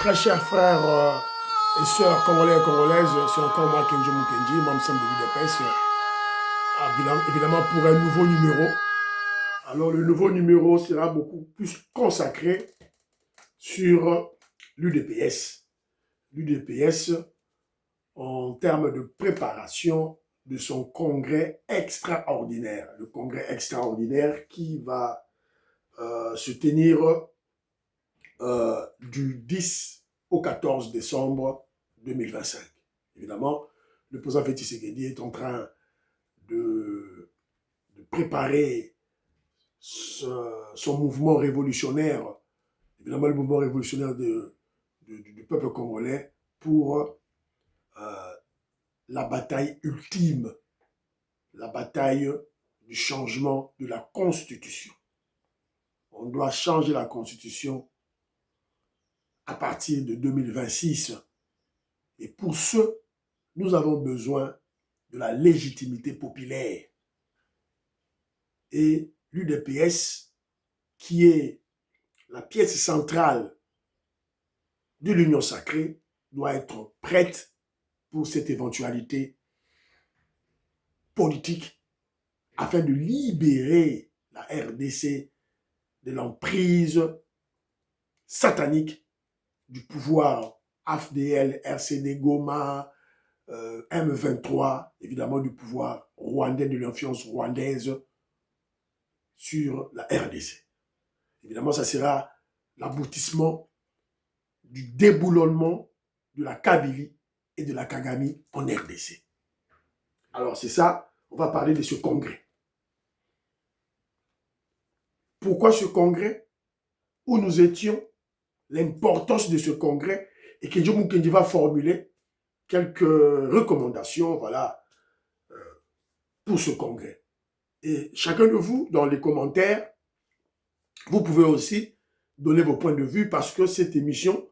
Très chers frères et sœurs congolais et congolaises, c'est encore moi, Kenjo Mukendi, membre de l'UDPS, évidemment pour un nouveau numéro. Alors le nouveau numéro sera beaucoup plus consacré sur l'UDPS. L'UDPS en termes de préparation de son congrès extraordinaire. Le congrès extraordinaire qui va se tenir du 10 au 14 décembre 2025. Évidemment, le président Félix Tshisekedi est en train de préparer son mouvement révolutionnaire, évidemment le mouvement révolutionnaire du peuple congolais pour la bataille ultime, la bataille du changement de la Constitution. On doit changer la Constitution à partir de 2026. Et pour ce, nous avons besoin de la légitimité populaire. Et l'UDPS, qui est la pièce centrale de l'Union sacrée, doit être prête pour cette éventualité politique afin de libérer la RDC de l'emprise satanique du pouvoir AFDL, RCD, Goma, M23, évidemment du pouvoir rwandais, de l'influence rwandaise sur la RDC. Évidemment, ça sera l'aboutissement du déboulonnement de la Kabylie et de la Kagame en RDC. Alors c'est ça, on va parler de ce congrès. Pourquoi ce congrès? Où nous étions? L'importance de ce congrès et que Kenjo Mukendi va formuler quelques recommandations, voilà, pour ce congrès. Et chacun de vous, dans les commentaires, vous pouvez aussi donner vos points de vue parce que cette émission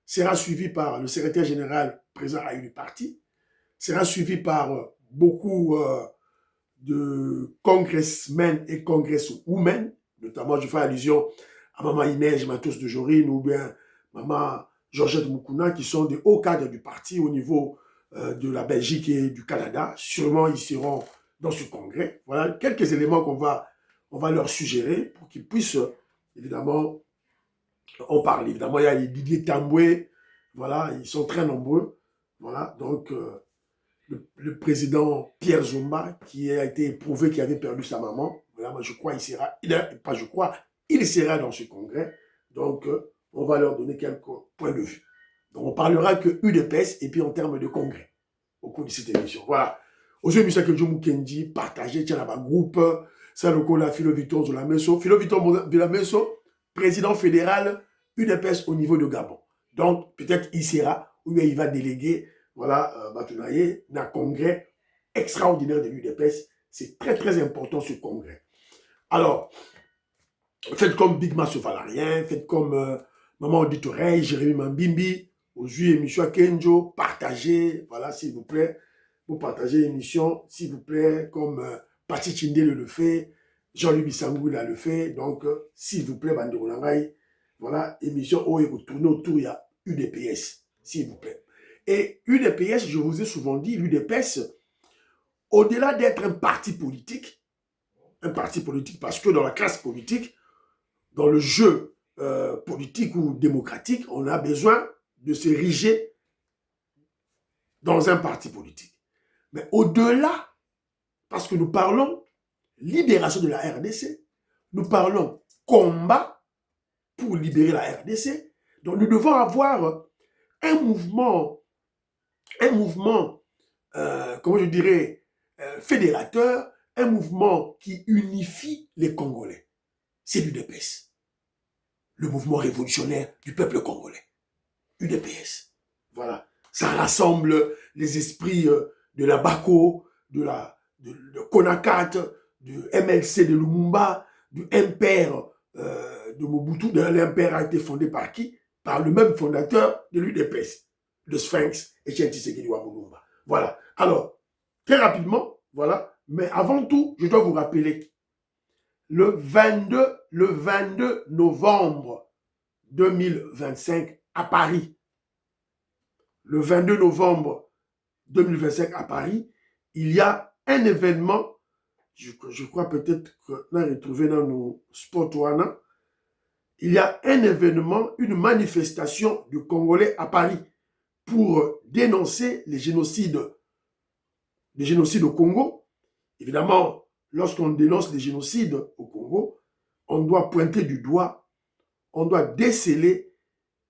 sera suivie par le secrétaire général présent à une partie, sera suivie par beaucoup de congressmen et congresswomen, notamment je fais allusion à Maman Inès Matos de Jorine ou bien Maman Georgette Moukouna, qui sont des hauts cadres du parti au niveau de la Belgique et du Canada. Sûrement, ils seront dans ce congrès. Voilà quelques éléments qu'on va leur suggérer pour qu'ils puissent, évidemment, en parler. Évidemment, il y a les Didier Tamboué, voilà, ils sont très nombreux. Voilà, donc le président Pierre Zumba, qui a été éprouvé qu'il avait perdu sa maman. Voilà, moi, je crois qu'il sera, pas je crois, il sera dans ce congrès. Donc, on va leur donner quelques points de vue. Donc, on parlera que UDPS et puis en termes de congrès au cours de cette émission. Voilà. Aujourd'hui, M. Kenjo Mukendi, partagé, tiens, là-bas, groupe, ça le colla Philo Victor Zolameso. Philo Victor Zolameso, président fédéral UDPS au niveau de Gabon. Donc, peut-être il sera, ou bien il va déléguer, voilà, Batounaye, un congrès extraordinaire de l'UDPS. C'est très, très important ce congrès. Alors, faites comme Big Mass Valarien, faites comme Maman Auditoreille, Jérémy Mambimbi, Ozu émission Kenjo, partagez, voilà, s'il vous plaît. Vous partagez l'émission, s'il vous plaît, comme Pati Chindele le fait, Jean-Louis Bissangou le fait. Donc, s'il vous plaît, Banderonangaï, voilà, émission où vous tournez autour, il y a UDPS, s'il vous plaît. Et UDPS, je vous ai souvent dit, l'UDPS, au-delà d'être un parti politique parce que dans la classe politique, dans le jeu politique ou démocratique, on a besoin de s'ériger dans un parti politique. Mais au-delà, parce que nous parlons libération de la RDC, nous parlons combat pour libérer la RDC, donc nous devons avoir un mouvement, comment je dirais, fédérateur, un mouvement qui unifie les Congolais. C'est l'UDPS, le mouvement révolutionnaire du peuple congolais. UDPS, voilà. Ça rassemble les esprits de la Bako, de Konakat, du MLC de Lumumba, du MPR de Mobutu. L'MPR a été fondé par qui? Par le même fondateur de l'UDPS, le Sphinx, Etienne Tshisekedi Lumumba. Voilà. Alors, très rapidement, voilà. Mais avant tout, je dois vous rappeler, le 22 novembre 2025 à Paris, le 22 novembre 2025 à Paris, il y a un événement, je crois peut-être que nous retrouvé dans nos sports, il y a un événement, une manifestation de Congolais à Paris pour dénoncer les génocides au Congo. Évidemment, lorsqu'on dénonce les génocides au Congo, on doit pointer du doigt, on doit déceler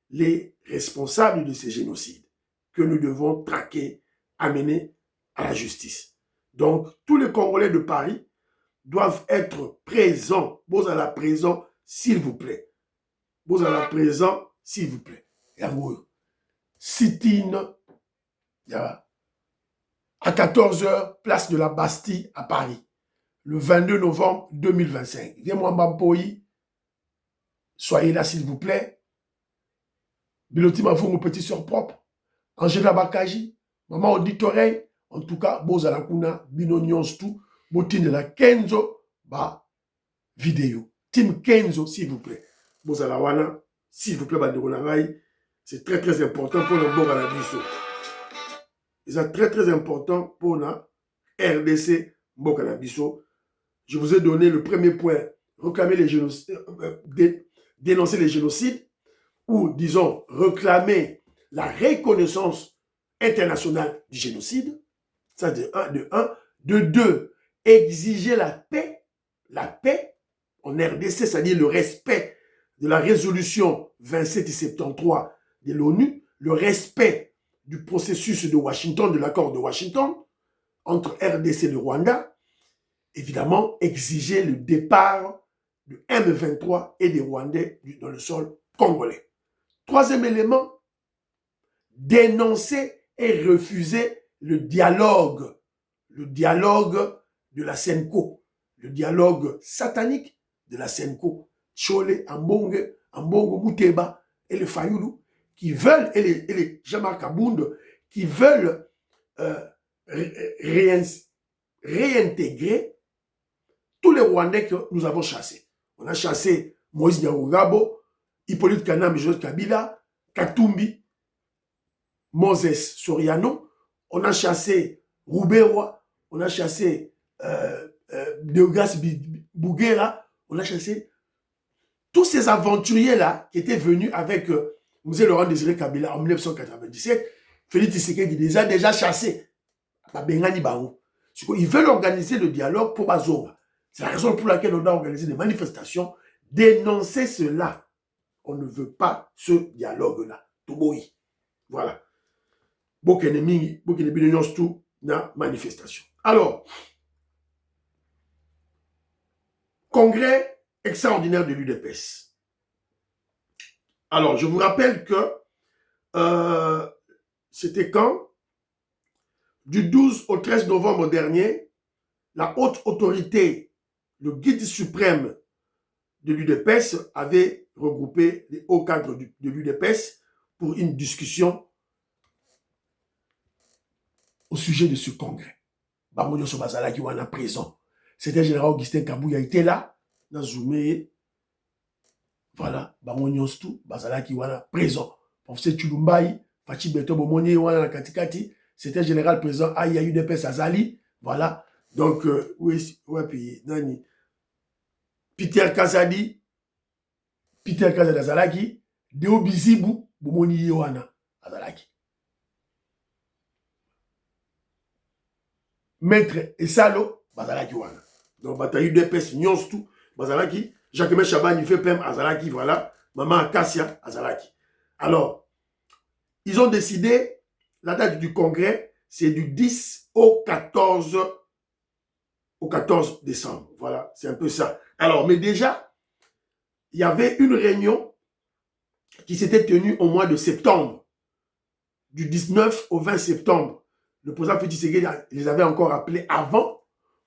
les responsables de ces génocides que nous devons traquer, amener à la justice. Donc, tous les Congolais de Paris doivent être présents. Vous à la présent, s'il vous plaît. Vous à la présent, s'il vous plaît. Sit-in à 14h, place de la Bastille à Paris, le 22 novembre 2025. Viens-moi Mbampoyi, soyez là s'il vous plaît. Biloti Mavou, mon petit soeur propre. Angela Bakaji, maman auditoreille. En tout cas, Bozala Kuna, Bino Nyonstou, Botin de la Kenzo, ba vidéo. Team Kenzo, s'il vous plaît. Bozala Wana, s'il vous plaît, Banderonangaï. C'est très très important pour le bon à la biso. C'est très très important pour la RDC Mbokanabiso. Je vous ai donné le premier point, réclamer les génocides, dénoncer les génocides, ou disons, réclamer la reconnaissance internationale du génocide. Ça de un. De deux, exiger la paix en RDC, c'est-à-dire le respect de la résolution 2773 de l'ONU, le respect du processus de Washington, de l'accord de Washington, entre RDC et le Rwanda, évidemment, exiger le départ de M23 et des Rwandais dans le sol congolais. Troisième élément, dénoncer et refuser le dialogue de la SENCO, le dialogue satanique de la SENCO, Chole, Ambongo, Mouteba et les Fayoulou, qui veulent, et les Jean-Marc Abound, qui veulent réintégrer tous les Rwandais que nous avons chassés. On a chassé Moïse Nyarugabo, Hippolyte Kanam, Joseph Kabila, Katumbi, Moses Soriano, on a chassé Rouberois, on a chassé Deogas Bouguera, on a chassé tous ces aventuriers-là qui étaient venus avec Mosé Laurent Désiré Kabila en 1997. Félix Tshisekedi les a déjà chassés. Ils veulent organiser le dialogue pour Bazonga. C'est la raison pour laquelle on a organisé des manifestations. Dénoncer cela. On ne veut pas ce dialogue-là. Toboyi. Voilà. Beaucoup d'ennemis, tout na manifestation. Alors, congrès extraordinaire de l'UDPS. Alors, je vous rappelle que c'était quand? Du 12 au 13 novembre dernier, la haute autorité, le guide suprême de l'UDPS avait regroupé les hauts cadres de l'UDPS pour une discussion au sujet de ce congrès. Bangonyo Sobazala qui est présent. C'était général Augustin Kabouya était là, dans Zoumé. Voilà, Bangonyo tout, Bazala qui est présent. Professeur Chulumbaï, Fachi Beto Bomoni, Wana Katikati, c'était général présent, il y a eu des pèses Azali. Voilà, donc, oui, puis, Nani. Peter Kazadi Azalaki, Deo Bizibu, Bomoni Yohana Azalaki. Maître Essalo, Bazalaki Wana. Donc, bataille de pes, Nyons tout, Bazalaki. Jacques Chaban, il fait Pem, Azalaki, voilà. Maman Akassia, Azalaki. Alors, ils ont décidé, la date du congrès, c'est du 10 au 14 décembre. Voilà, c'est un peu ça. Alors, mais déjà, il y avait une réunion qui s'était tenue au mois de septembre, du 19 au 20 septembre. Le président Félix Tshisekedi les avait encore appelés avant,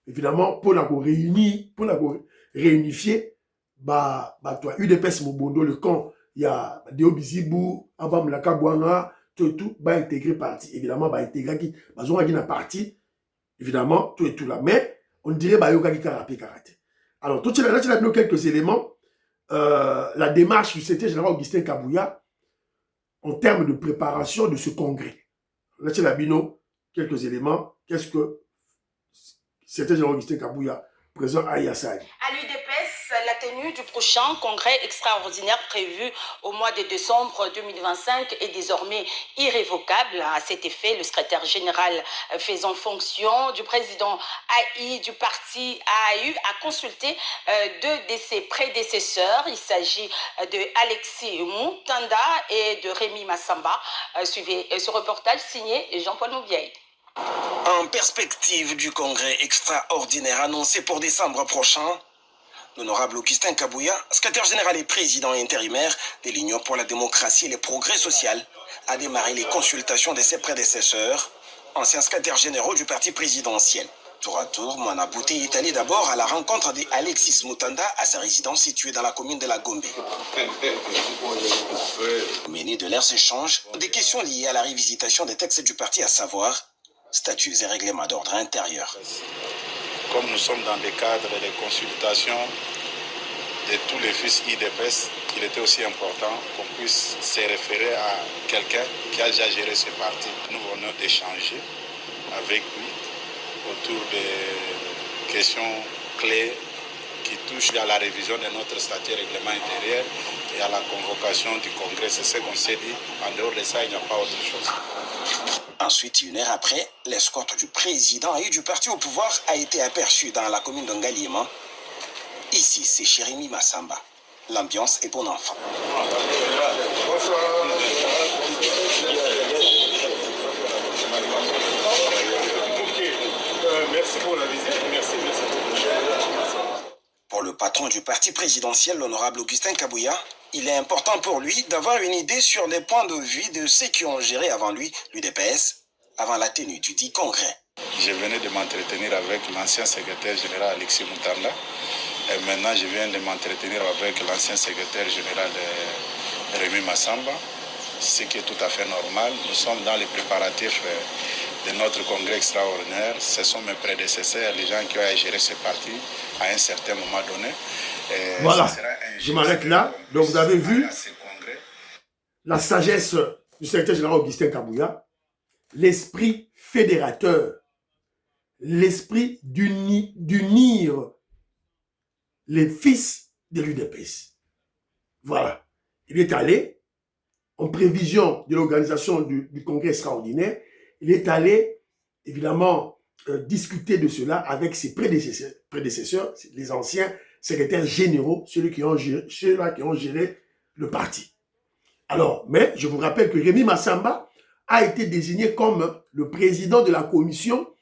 évidemment, pour la réunifier, toi, UDPS Mobondo, le camp, il y a Deo Bizibou, Abam Lakabouanga, tout, intégré parti, évidemment, intégré qui, na parti, évidemment, tout et tout là, mais on dirait, yoka qui karapé karaté. Alors, tout là, tu quelques éléments, la démarche du secrétaire général Augustin Kabouya, en termes de préparation de ce congrès. Là, c'est la Bino, quelques éléments. Qu'est-ce que c'était Jean-Augustin Kabouya, présent à Yassai. À l'UDPS, la tenue du prochain congrès extraordinaire prévu au mois de décembre 2025 est désormais irrévocable. À cet effet, le secrétaire général faisant fonction du président AI du parti AAU a consulté deux de ses prédécesseurs. Il s'agit de Alexis Moutanda et de Rémi Massamba. Suivez ce reportage signé Jean-Paul Moubiaï. En perspective du congrès extraordinaire annoncé pour décembre prochain, l'honorable Augustin Kabouya, secrétaire général et président intérimaire de l'Union pour la démocratie et le progrès social, a démarré les consultations de ses prédécesseurs, anciens secrétaires généraux du parti présidentiel. Tour à tour, Moana Bouté est allé d'abord à la rencontre d'Alexis Moutanda à sa résidence située dans la commune de la Gombe. Mené de leurs échanges, des questions liées à la révisitation des textes du parti, à savoir statuts et règlements d'ordre intérieur. Comme nous sommes dans le cadre des consultations de tous les fils IDPS, il était aussi important qu'on puisse se référer à quelqu'un qui a déjà géré ce parti. Nous venons d'échanger avec lui autour des questions clés qui touchent à la révision de notre statut et règlement intérieur et à la convocation du congrès. C'est ce qu'on s'est dit. En dehors de ça, il n'y a pas autre chose. Ensuite, une heure après, l'escorte du président et du parti au pouvoir a été aperçue dans la commune d'Angaliema. Ici, c'est chez Rémi Massamba. L'ambiance est bon enfant. Merci pour la visite. Merci. Pour le patron du parti présidentiel, l'honorable Augustin Kabouya, il est important pour lui d'avoir une idée sur les points de vue de ceux qui ont géré avant lui l'UDPS, avant la tenue du dit congrès. Je venais de m'entretenir avec l'ancien secrétaire général Alexis Moutanda et maintenant je viens de m'entretenir avec l'ancien secrétaire général Rémi Massamba, ce qui est tout à fait normal. Nous sommes dans les préparatifs de notre congrès extraordinaire. Ce sont mes prédécesseurs, les gens qui ont géré ce parti à un certain moment donné. Voilà, je m'arrête là. Donc vous avez vu la sagesse du secrétaire général Augustin Kabouya, l'esprit fédérateur, l'esprit d'unir les fils de l'UDPS. Voilà. Il est allé, en prévision de l'organisation du congrès extraordinaire, il est allé, évidemment, discuter de cela avec ses prédécesseurs, les anciens secrétaires généraux, ceux-là qui ont géré le parti. Alors, mais je vous rappelle que Rémi Massamba a été désigné comme le président de la commission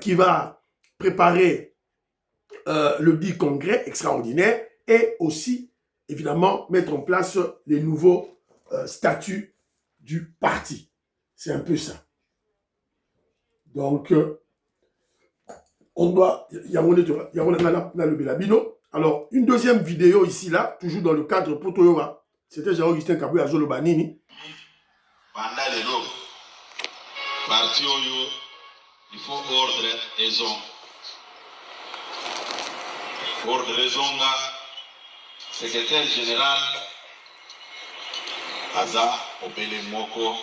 qui va préparer le dit congrès extraordinaire et aussi, évidemment, mettre en place les nouveaux statuts du parti. C'est un peu ça. Donc, on doit... Alors, une deuxième vidéo ici, là, toujours dans le cadre Potoyoa. C'était Jean-Augustin Kabouya Zolobanini. Pendant les lots, parti Oyo, il faut ordre et raison. Ordre et raison, secrétaire général, Aza, Opele Moko,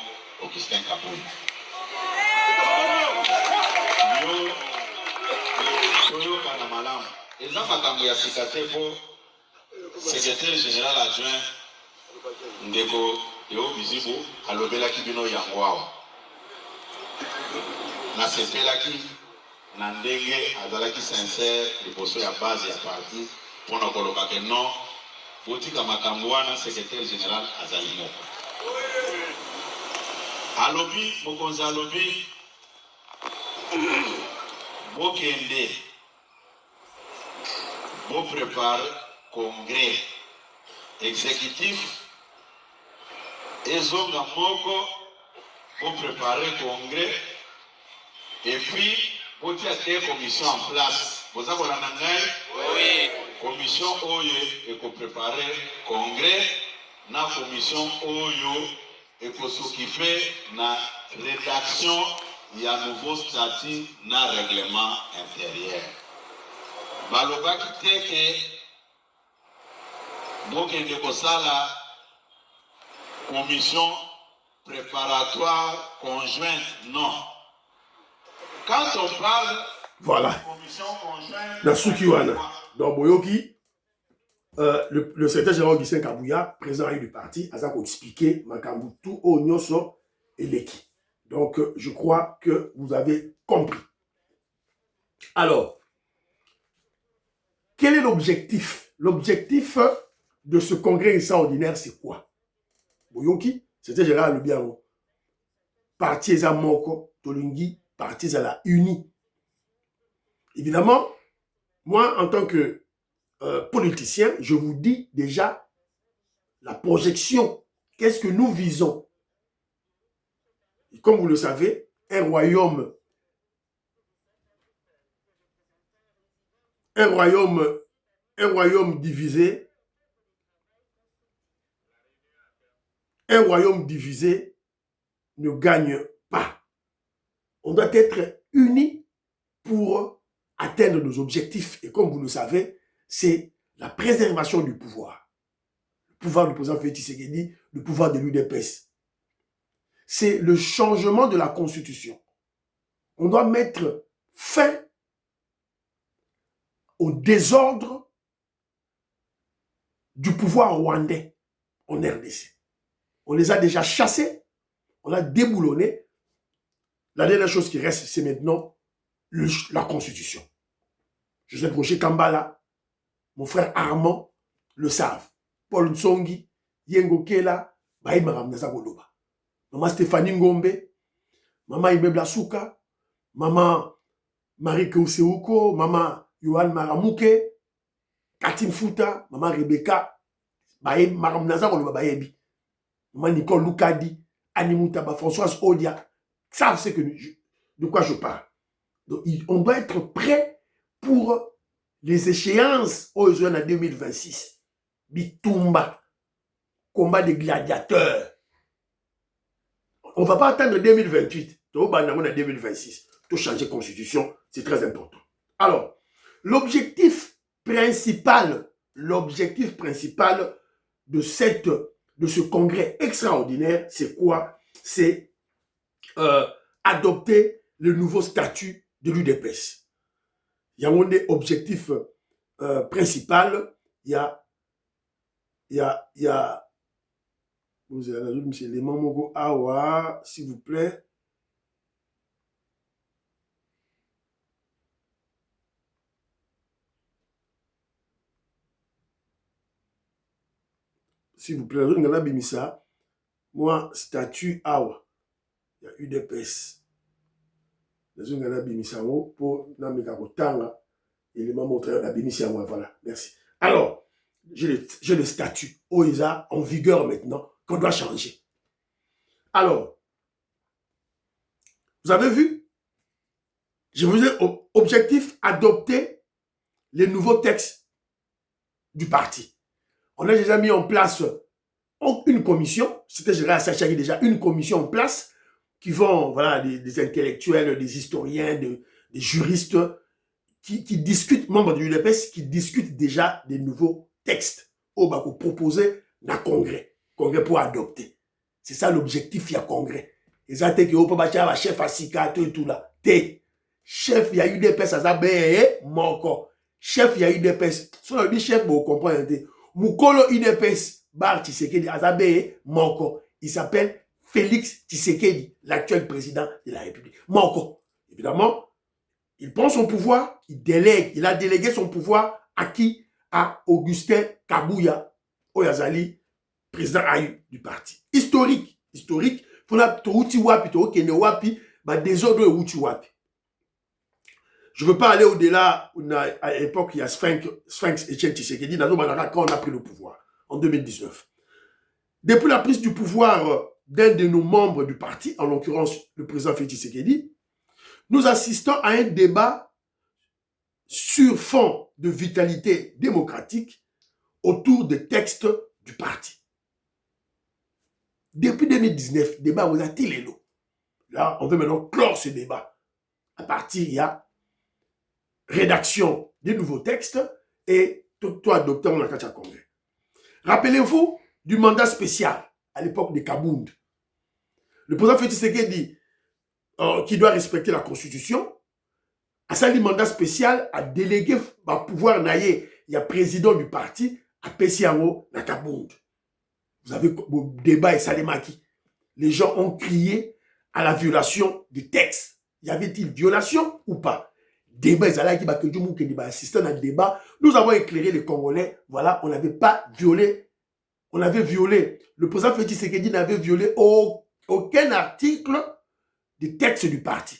Augustin Kabouya. Yo Kanamalam, et ça m'a cambié à secrétaire général adjoint Ndeko Yo Bizibu, à l'Obela Kibino Yangwawa. Na sepelaki, na ndenge, azalaki sincère, et pour ça, il y a base et parti, pour nous coloquer que non, Boutika Makambouana, secrétaire général Azalimo. Alobi, Mokonza Alobi, Bokende, Bo prépare congrès exécutif, et Zonga Moko, Bo préparer congrès, et puis, vous avez des commissions en place. Vous avez oui. Commission OYE et pour préparer congrès, la commission OYE et pour s'occuper de la rédaction il y a un nouveau statut dans le règlement intérieur. Baloba qui était que donc il y a commission préparatoire conjointe, non. Quand on parle voilà. de commission conjointe... Nasukiwana. Donc, Boyoki, le secrétaire général Augustin Kabouya, président du parti, a expliqué Makambutu Onyoso et Leki. Donc, je crois que vous avez compris. Alors, quel est l'objectif? L'objectif de ce congrès extraordinaire, c'est quoi? Boyoki, secrétaire général le bien. Parti Eza Moko, Tolingi, parti Zala Uni. Évidemment, moi, en tant que politicien, je vous dis déjà la projection. Qu'est-ce que nous visons? Et comme vous le savez, un royaume divisé, ne gagne pas. On doit être unis pour atteindre nos objectifs. Et comme vous le savez, c'est la préservation du pouvoir. Le pouvoir du président Félix Tshisekedi, le pouvoir de l'UDPS. C'est le changement de la Constitution. On doit mettre fin au désordre du pouvoir rwandais en RDC. On les a déjà chassés, on a déboulonné. La dernière chose qui reste, c'est maintenant la Constitution. Joseph Roger Kambala, mon frère Armand le savent. Paul Nsongi, Yengo Kela, Baïma Ramnaza Goloba. Maman Stéphanie Ngombe, maman Imebla Souka, maman Marie Keuseuko, maman Yohan Maramouke, Katim Fouta, maman Rebecca, Baïma Ramnaza Goloba Baïbi, maman Nicole Loukadi, Annie Moutaba, Françoise Odia, savent ce que de quoi je parle. Donc, on doit être prêt pour les échéances aux Jeux en 2026. Bitumba, combat des gladiateurs. On ne va pas attendre 2028. On va en 2026. Tout changer de constitution, c'est très important. Alors, l'objectif principal de ce congrès extraordinaire, c'est quoi? C'est adopter le nouveau statut de l'UDPS. Il y a un objectif principal. Il y a vous avez ajouté M. Lemomogo Awa, s'il vous plaît. S'il vous plaît, moi, statut Awa. Il y a UDPS. Pour voilà, merci. Alors, j'ai le statut OISA en vigueur maintenant, qu'on doit changer. Alors, vous avez vu, je vous ai objectif adopter les nouveaux textes du parti. On a déjà mis en place une commission, c'était général Sachagi déjà, une commission en place qui vont, voilà, des intellectuels, des historiens, des juristes qui discutent, membres de l'UDPS, qui discutent déjà des nouveaux textes au Bako proposé dans le congrès pour adopter. C'est ça l'objectif, il y a congrès. Et ça, c'est que vous pouvez chef à Sikato et tout là. Chef, il y a UDPS, ça s'appelle Moko. Chef, il y a UDPS. Si on dit chef, vous comprenez. Moukolo UDPS, Bar Tshisekedi, Azabe Moko. Il s'appelle Félix Tshisekedi, l'actuel président de la République. Moko. Évidemment, il prend son pouvoir, il délègue. Il a délégué son pouvoir à qui? À Augustin Kabouya, Oyazali, président AU du parti. Historique. Il faut la touti wapi, kene wapi, ba désordre outi wapi. Je ne veux pas aller au-delà. À l'époque, il y a Sphinx et Tshisekedi, quand on a pris le pouvoir, en 2019. Depuis la prise du pouvoir d'un de nos membres du parti, en l'occurrence le président Félix Tshisekedi, nous assistons à un débat sur fond de vitalité démocratique autour des textes du parti. Depuis 2019, débat vous a-t-il l'eau. Là, on veut maintenant clore ce débat. À partir, il y a rédaction des nouveaux textes et tout adopté en la Congrès. Rappelez-vous du mandat spécial à l'époque de Kabound. Le président Félix Tshisekedi, qui doit respecter la Constitution, a sali mandat spécial à déléguer le pouvoir naïe. Il y a président du parti à Pessiango, na Kabound. Vous avez le débat et Salemaki. Les gens ont crié à la violation du texte. Y avait-il violation ou pas? Débat, ils allaient qui assisté à un débat. Nous avons éclairé les Congolais. Voilà, on n'avait pas violé. On avait violé. Le président Félix Tshisekedi n'avait violé aucun article du texte du parti.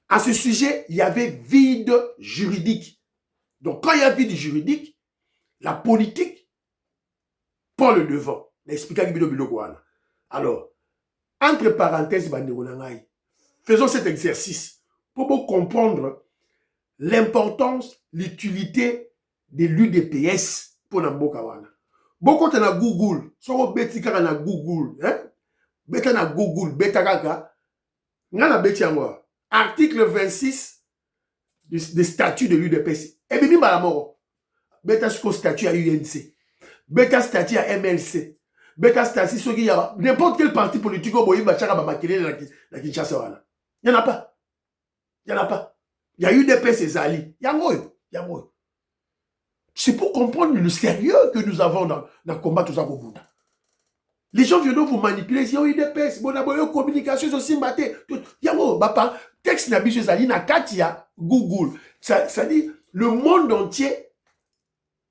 À ce sujet, il y avait vide juridique. Donc, quand il y a vide juridique, la politique prend le devant. Alors, entre parenthèses, faisons cet exercice pour comprendre l'importance, l'utilité de l'UDPS pour Namboka wana. Beaucoup de Google, so beti kaka na Google, beta na Google, beta kaka, ngana beti yango. Article 26 du statut de l'UDPS. Et bien, la mort. Beta statut à UNC. Beta statut à MLC. Beta statut sur n'importe quel parti politique au Boyi Bachara Bamakele la Kinshasa wana. Il n'y en a pas. Il n'y en a pas. Il y a UDPS et Zali. Il y a moi. C'est pour comprendre le sérieux que nous avons dans le combat tout ça pour Bouddha. Les gens viennent vous manipuler. Ils ont UDPS. Bon, d'abord, communication, ils ont simbaté. Il y a moi, papa. Texte n'a biche Zali, na Katia, Google. Ça dit, le monde entier,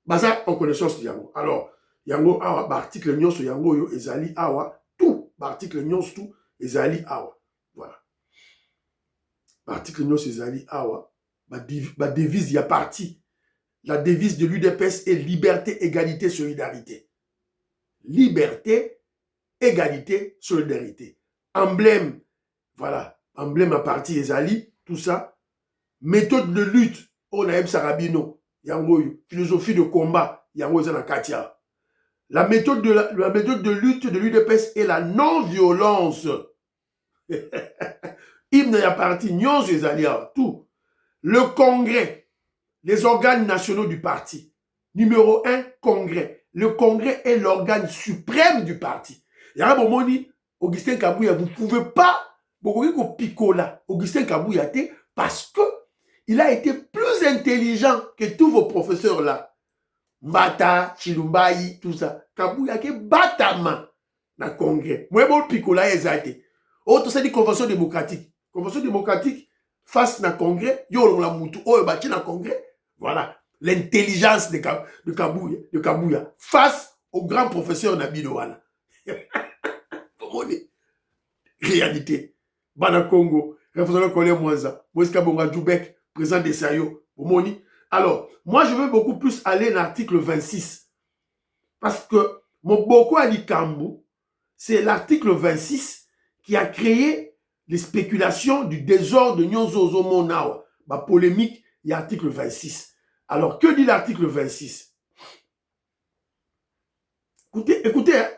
baza en connaissance de Yango. Alors, Yango, awa, article nyons sur Yango, yo, Ezali, awa, tout. Article nyons, tout, Ezali, awa. Voilà. Article nyons, Ezali, awa. Ma devise, il y a parti. La devise de l'UDPS est liberté, égalité, solidarité. Liberté, égalité, solidarité. Emblème, voilà. Emblème à parti Ezali, tout ça. Méthode de lutte, on a Sarabino, Yango, philosophie de combat, Yango Katia. La méthode de lutte de l'UDPS est la non-violence. Hymne à parti, Nyons Ezali, tout. Le congrès, les organes nationaux du parti. Numéro 1, congrès. Le congrès est l'organe suprême du parti. Yara Bomoni, Augustin Kabouya, vous ne pouvez pas Augustin Kabouya, parce que il a été plus intelligent que tous vos professeurs là. Mbata, Chilumbayi, tout ça. Kabouya qui batama dans le congrès. Moi, bon picola ezate. Autre c'est dit convention démocratique. Convention démocratique face na congrès, yo la mutu, oh bati na congrès. Voilà l'intelligence de Kabouya face au grand professeur Nabidowana. Réalité. Bana Congo, représentant Colin Mwanza, Moïse Kabonga Djoubek, président de Sayo, Omoni. Alors, moi je veux beaucoup plus aller dans l'article 26. Parce que mon beaucoup Ali Kambou, c'est l'article 26 qui a créé les spéculations du désordre de Nyonzo Zomonawa. Ma polémique, il y a l'article 26. Alors, que dit l'article 26? Écoutez hein,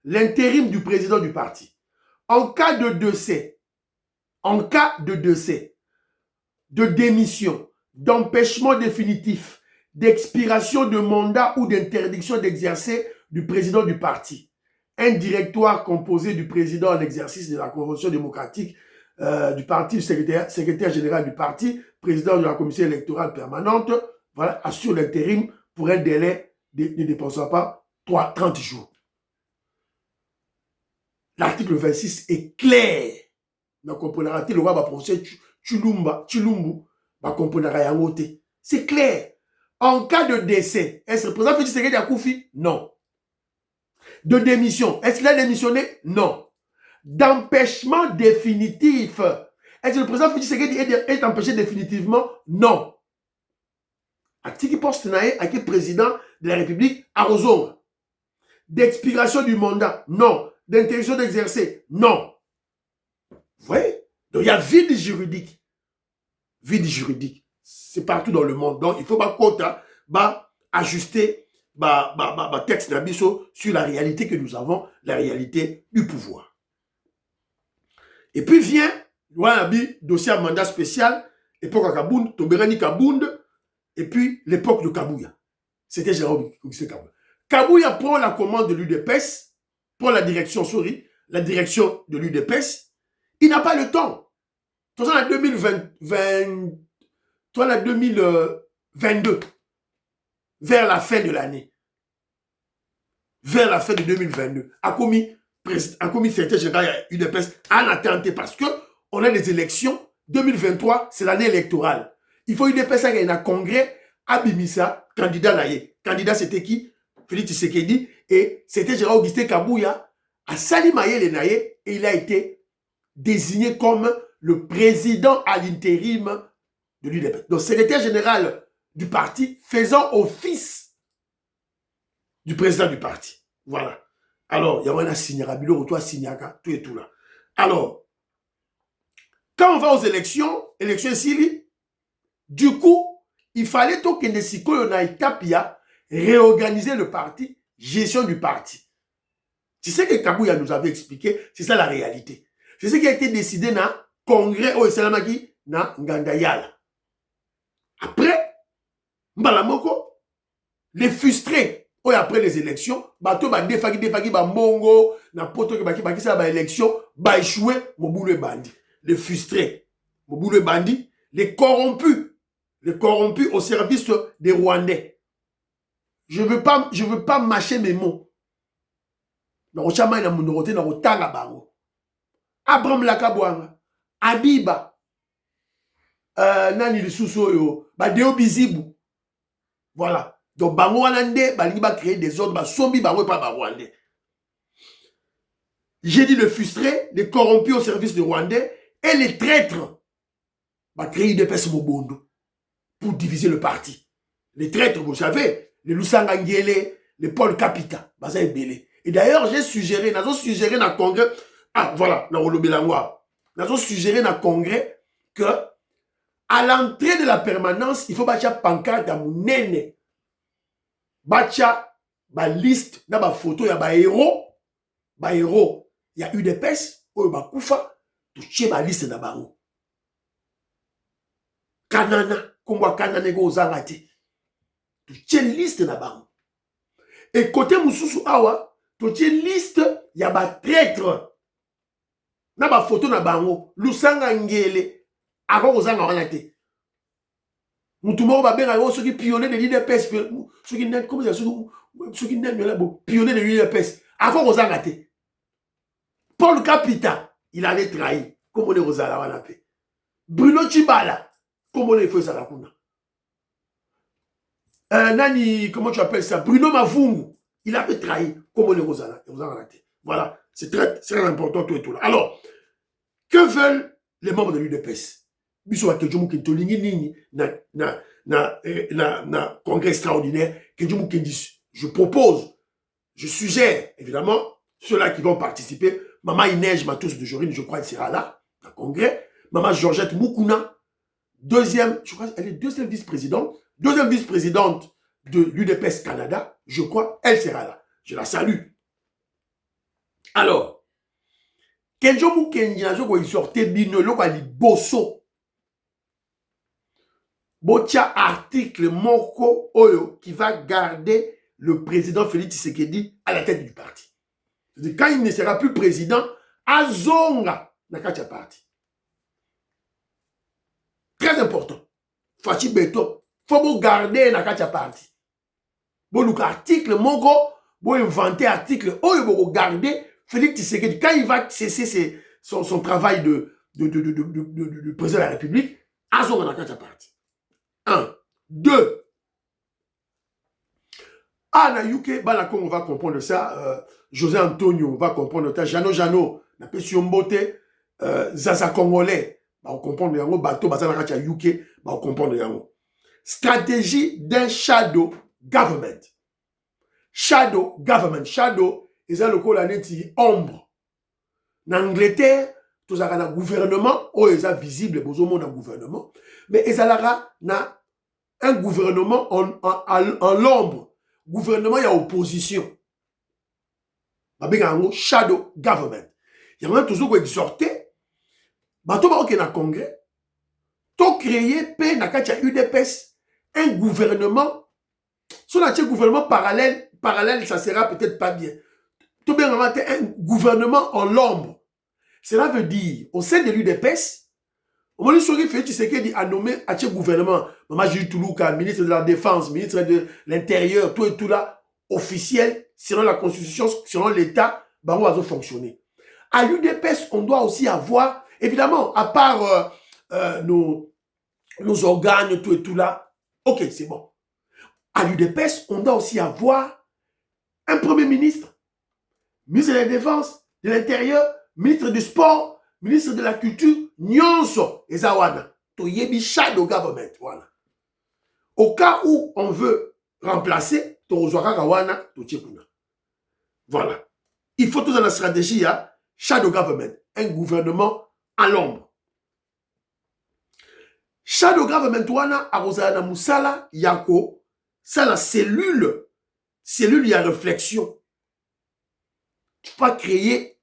l'intérim du président du parti. En cas de décès, de démission, d'empêchement définitif, d'expiration de mandat ou d'interdiction d'exercer du président du parti, un directoire composé du président en exercice de la Convention démocratique du parti, secrétaire général du parti, président de la commission électorale permanente, voilà, assure l'intérim pour un délai ne dépassant pas 30 jours. L'article 26 est clair. Donc, on peut arrêter le roi va prononcer Chilumbu, va comprendre Yangote. C'est clair. En cas de décès, est-ce que le président Félix Tshisekedi a Koufi? Non. De démission, est-ce qu'il a démissionné? Non. D'empêchement définitif, est-ce que le président Félix Tshisekedi est empêché définitivement? Non. Atiki Postnae, qui est président de la République, à Rozonga. D'expiration du mandat? Non. D'interdiction d'exercer? Non. Vous voyez? Donc il y a vide juridique. Vide juridique. C'est partout dans le monde. Donc il faut ajuster texte Nabiso sur la réalité que nous avons, la réalité du pouvoir. Et puis vient, dossier à mandat spécial, époque à Kabound, Toberani Kabound, et puis l'époque de Kabouya. C'était Jérôme Kabouya. Kabouya prend la commande de l'UDPS. pour la direction, la direction de l'UDPS, il n'a pas le temps. Toi, en 2022, vers la fin de l'année, vers la fin de 2022, a commis secrétaire général UDPS en attente parce que on a des élections. 2023, c'est l'année électorale. Il faut UDPS qui a un congrès à Bimisa, candidat naïe. Candidat, c'était qui? Félix Tshisekedi. Et c'était Gérard Augustin Kabouya à Sali Mayele naïe. Et il a été désigné comme le président à l'intérim de l'UDPS. Donc, secrétaire général du parti faisant office du président du parti. Voilà. Alors, il y a un signera, toi signaka, tout et tout là. Alors, quand on va aux élections ici, du coup, il fallait que on a étape réorganiser le parti, gestion du parti. C'est ce que Kabouya nous avait expliqué, c'est ça la réalité. C'est ce qui a été décidé dans le congrès au Salamaki, dans Ngandayala. Après, Mbalamoko, les frustrés, après les élections, bateau ba defagi ba mongo, na poto baki ça ba élection, ba échoué, Moboulou bandi. Les frustrés, Moboulou bandi, les corrompus au service des Rwandais. Je veux pas mâcher mes mots. Dans chama na munorote na otanga bango. Abraham Lakabwanga, Abiba, nani lisusu yo, ba Deo Bizibu. Voilà. Donc, bango wanande, balingi ba créer des ordres, ba sombi bango pas ba Rwandais. J'ai dit le frustré, les corrompus au service des Rwandais et les traîtres, ba créer des pèses mobondo pour diviser le parti. Les traîtres, vous savez, les Lusanga Ngele, les Paul Kapita, baza ebele. Et d'ailleurs, j'ai suggéré dans le congrès, voilà, dans le suggéré dans le congrès que à l'entrée de la permanence, il faut bâtir pancarte à mon nene. Bâtir ba liste, na ba photo, il y a ba héros, il y a UDPS, ou ba koufa, tu tient ba liste na bango. Kanana, komba kanane go zangati. Tu tiens liste na bango. Et côté Moussoussou Awa, tu tiens liste, il y a ba traître. Na ba photo na bango, Lusanga Ngele, avant aux angaranate. Moutoumou ba benga yo soki pionnier de l'UDPS, soki net comme ça, soki net pionnier de l'UDPS, avant aux angaranate. Paul Kapita, il allait trahir, comme on est aux alawanapé. Bruno Chibala, comme on est fait ça la kuna. Nani, comment tu appelles ça? Bruno Mavungu, il avait trahi, comme on est aux alawanapé. Voilà, c'est très important tout et tout là. Alors, que veulent les membres de l'UDPS? Na congrès extraordinaire, je propose, je suggère, évidemment, ceux-là qui vont participer. Maman Inège Matos de Jorine, je crois, elle sera là, dans le congrès. Maman Georgette Moukouna, je crois, elle est deuxième vice-présidente de l'UDPS Canada, je crois, elle sera là. Je la salue. Alors, Kenjo Moukenji, il sortait binolo kwa liboso. Botia article Moko Oyo qui va garder le président Félix Tshisekedi à la tête du parti. Quand il ne sera plus président, Azonga na katia parti. Très important. Fachi Beto, faut garder na katia parti. Bon, article Moko, bon inventer article Oyo bon garder Félix Tshisekedi. Quand il va cesser son travail de président de la République, Azonga na katia parti. 1. 2. Na UK, on va comprendre ça. José Antonio va comprendre ça. Jano, na Pesiombote, Zaza Congolais, on comprendre yango. Bateau, Bazana Kacha UK, on comprendre yango. Stratégie d'un shadow government. Shadow government. Shadow, ils ont le col aneti ombre. En Angleterre, tous un gouvernement, ils sont visibles, ils ont un gouvernement, mais ils ont un gouvernement en l'ombre. Gouvernement, il y a opposition. Shadow government. Il y a toujours exhorté. Bato ba na congrès. To créer na katia UDPS un gouvernement. Si on a un gouvernement parallèle, ça sera peut-être pas bien. tout bien un gouvernement en l'ombre. Cela veut dire, au sein de l'UDPS, on m'a dit que Tshisekedi a nommé à ce gouvernement, Maman Jules Toulouka, ministre de la Défense, ministre de l'Intérieur, tout et tout là, officiel, selon la Constitution, selon l'État, on va fonctionner. À l'UDPS, on doit aussi avoir, évidemment, à part nos organes, tout et tout là, ok, c'est bon. À l'UDPS, on doit aussi avoir un premier ministre, ministre de la Défense, de l'Intérieur, ministre du Sport, ministre de la Culture, nyonso, ezawana, toyebi shadow government, voilà. Au cas où on veut remplacer, voilà. Il faut tout dans la stratégie, hein, shadow government, un gouvernement à l'ombre. Shadow government, wana, arosana musala, yako, ça la cellule à réflexion. Tu vas créer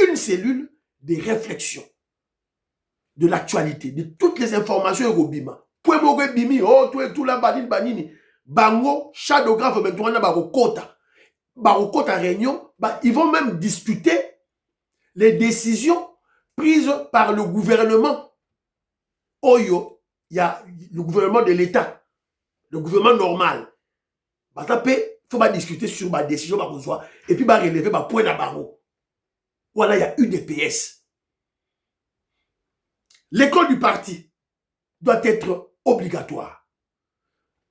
une cellule de réflexion de l'actualité, de toutes les informations Robima. Pour moi, bimi, oh, tout la banini, bango, shadow government, wana barokota réunion, ils vont même discuter les décisions prises par le gouvernement. Oyo, il y a le gouvernement de l'État, le gouvernement normal. Il faut discuter sur ma décision, et puis relever ma point à barreau. Voilà, il y a UDPS. L'école du parti doit être obligatoire.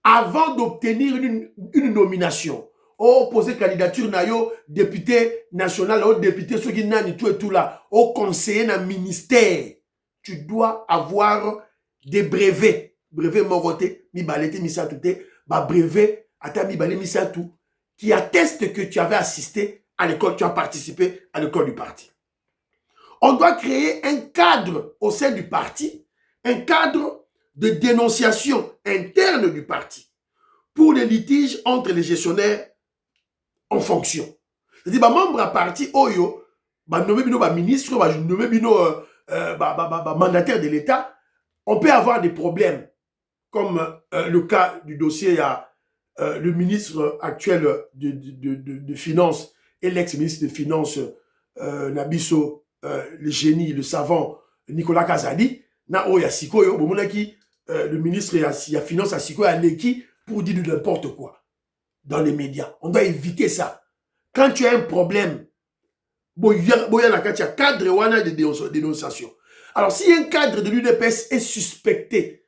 Avant d'obtenir une nomination, au poser candidature nayo député national, au député ceux qui n'ont tout et tout là, au conseiller d'un ministère, tu dois avoir des brevets. Brevet moroté, mi balete, mi satouté, brevet, ata mi balé, mi satou, qui attestent que tu avais assisté à l'école, tu as participé à l'école du parti. On doit créer un cadre au sein du parti, un cadre de dénonciation interne du parti pour les litiges entre les gestionnaires en fonction. C'est-à-dire, membre à parti, oyo, nommé bino ministre, nommé bino mandataire de l'État, on peut avoir des problèmes, comme le cas du dossier, il y a le ministre actuel de Finances et l'ex-ministre de Finances, Nabiso, le génie, le savant Nicolas Kazali, na oya sikoyo, le ministre ya Finance a sikoyo à l'équipe pour dire n'importe quoi dans les médias. On doit éviter ça. Quand tu as un problème, boya na katia cadre wana de dénonciation. Alors si un cadre de l'UDPS est suspecté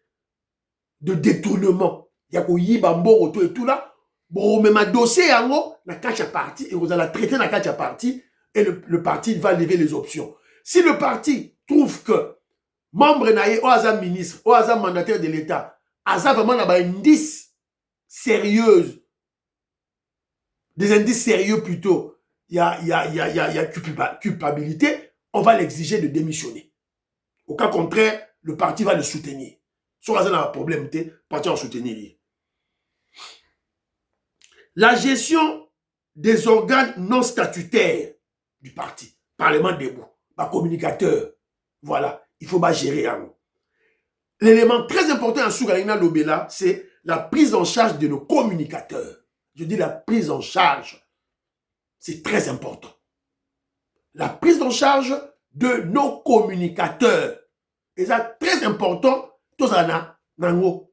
de détournement, il y a ko yiba mboro tout et tout là, bon même un dossier yango na katia parti et vous allez traiter na katia parti. Et le parti va lever les options. Si le parti trouve que membre naïe, ou azam ministre, ou azam mandataire de l'État, azam vraiment n'a pas indice sérieux, des indices sérieux plutôt, il y a culpabilité, on va l'exiger de démissionner. Au cas contraire, le parti va le soutenir. Soit azam n'a pas de problème, le parti va soutenir. La gestion des organes non statutaires du parti, Parlement debout, communicateur, voilà, il faut gérer. L'élément très important en Sougalina Lobela, c'est la prise en charge de nos communicateurs. Je dis la prise en charge, c'est très important. La prise en charge de nos communicateurs, et ça très important, tous en a, nango.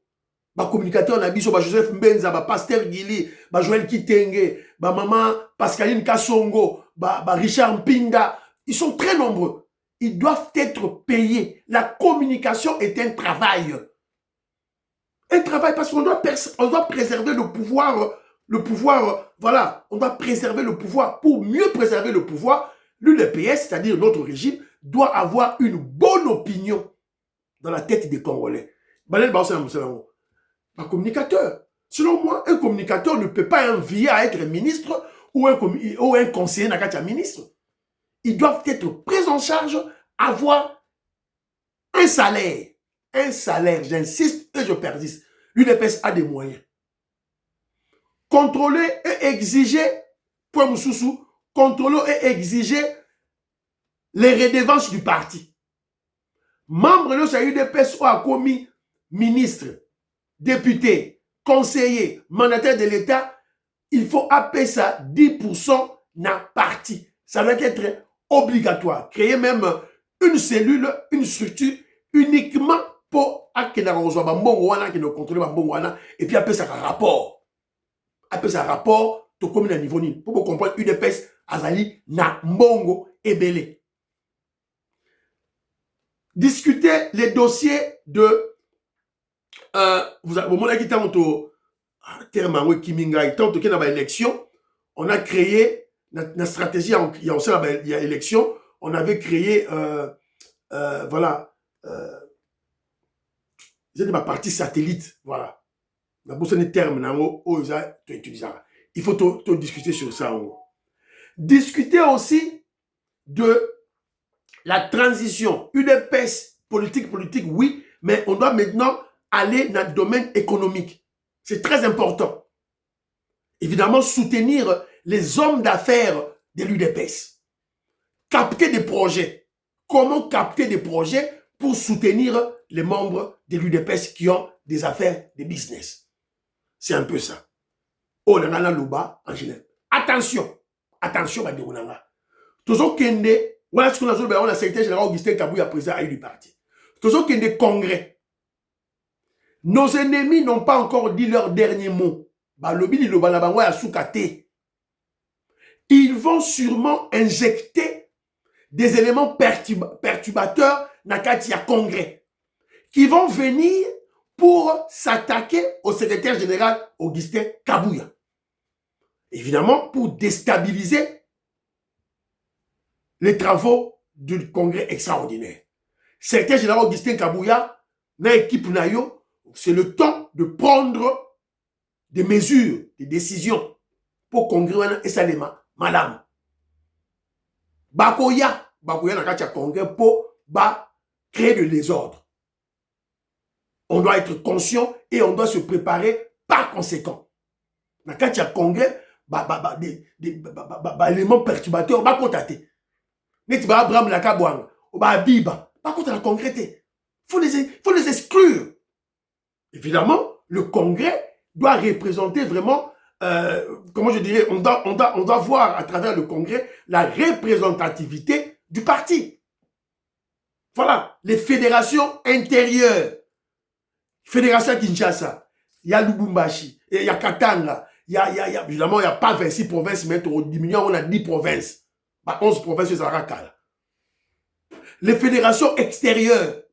Communicateur na biso, Joseph Mbenza, Pasteur Gili, Joël Kitenge, maman Pascaline Kassongo, Richard Mpinda, ils sont très nombreux. Ils doivent être payés. La communication est un travail. Un travail parce qu'on doit préserver le pouvoir, voilà, on doit préserver le pouvoir. Pour mieux préserver le pouvoir, l'UDPS, c'est-à-dire notre régime, doit avoir une bonne opinion dans la tête des Congolais. Un communicateur. Selon moi, un communicateur ne peut pas envier à être ministre ou un conseiller n'a ministre. Ils doivent être pris en charge, avoir un salaire. Un salaire, j'insiste et je persiste. L'UDPS a des moyens. Contrôler et exiger, point Moussoussou, contrôler et exiger les redevances du parti. Membre de l'UDPS ou a commis ministre, député, conseiller, mandataire de l'État, il faut appeler ça 10% na parti. Ça doit être obligatoire. Créer même une cellule, une structure uniquement pour akena rejoindre mbongo wana qui ne contrôle pas mbongo wana et puis après ça rapport. Après ça rapport to comme na niveau ni pour comprendre UDPS azali na mbongo ebele. Discuter les dossiers de vous avez dit tant terme kiminga tant que na ba élection, on a créé notre stratégie il y a aussi il y a élection, on avait créé voilà c'est ma partie satellite, voilà. La bourse des termes, il faut tout discuter sur ça. Discuter aussi de la transition. UDPS, politique, oui, mais on doit maintenant aller dans le domaine économique. C'est très important. Évidemment, soutenir les hommes d'affaires de l'UDPS. Capter des projets. Comment capter des projets pour soutenir les membres de l'UDPS qui ont des affaires de business. C'est un peu ça. Oh, on a là en général. Attention, Baderounanga. Toujours kende, voilà ce qu'on a dit, on a secrétaire général Augustin Kabouya président du parti. Toujours kende congrès. Nos ennemis n'ont pas encore dit leur dernier mot. Ils vont sûrement injecter des éléments perturbateurs dans le congrès qui vont venir pour s'attaquer au secrétaire général Augustin Kabouya. Évidemment, pour déstabiliser les travaux du congrès extraordinaire. Secrétaire général Augustin Kabouya, dans l'équipe Nayo, c'est le temps de prendre des mesures, des décisions pour congrès et Salema, madame. Bakoya n'a qu'à congrès pour créer de désordre. On doit être conscient et on doit se préparer par conséquent. Dans le cas congrès, éléments perturbateurs, on va contacter. N'est-ce pas Abraham Lakabouang, on va Biba, par contre, on va concréter. Il faut les exclure. Évidemment, le congrès doit représenter vraiment, comment je dirais, on doit voir à travers le congrès la représentativité du parti. Voilà, les fédérations intérieures. Fédération Kinshasa, il y a Lubumbashi, il y a Katanga, évidemment, il n'y a pas 26 provinces, mais au diminuant, on a 10 provinces. 11 provinces, c'est Zarakal. Les fédérations extérieures,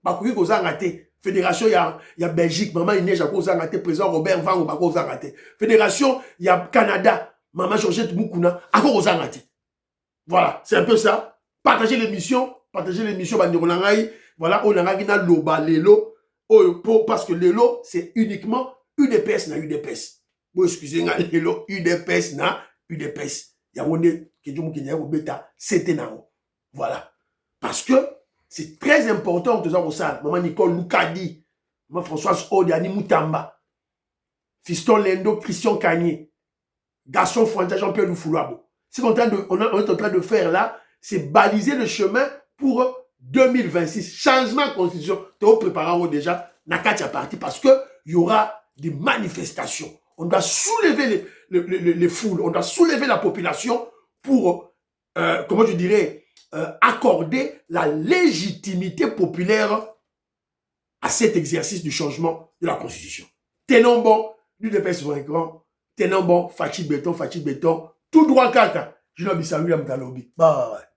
fédération, il y a Belgique, maman il neige à cause de président Robert Van à cause de fédération, il y a Canada, maman Georgette Moukouna à cause de voilà, c'est un peu ça. Partagez l'émission, Bandirolangaï. Voilà, on a gina loba lelo. Parce que lelo, c'est uniquement UDPS na UDPS. Bon, excusez-moi, lelo, UDPS na UDPS. Il y a un c'était voilà. Parce que c'est très important, maman Nicole Loukadi, maman Françoise Odiani Moutamba, Fiston Lendo, Christian Kanye, Gaston Fouanta, Jean-Pierre Loufoulouabo. Ce qu'on est en train de faire là, c'est baliser le chemin pour 2026. Changement de constitution. Tu es préparé déjà, Nakatia parti, parce qu'il y aura des manifestations. On doit soulever les foules, on doit soulever la population pour, comment je dirais, accorder la légitimité populaire à cet exercice du changement de la Constitution. Tenons bon, l'UDPS sur l'écran, tenons bon, Fachi Béton, tout droit caca. Je n'ai pas vu ça, Bye.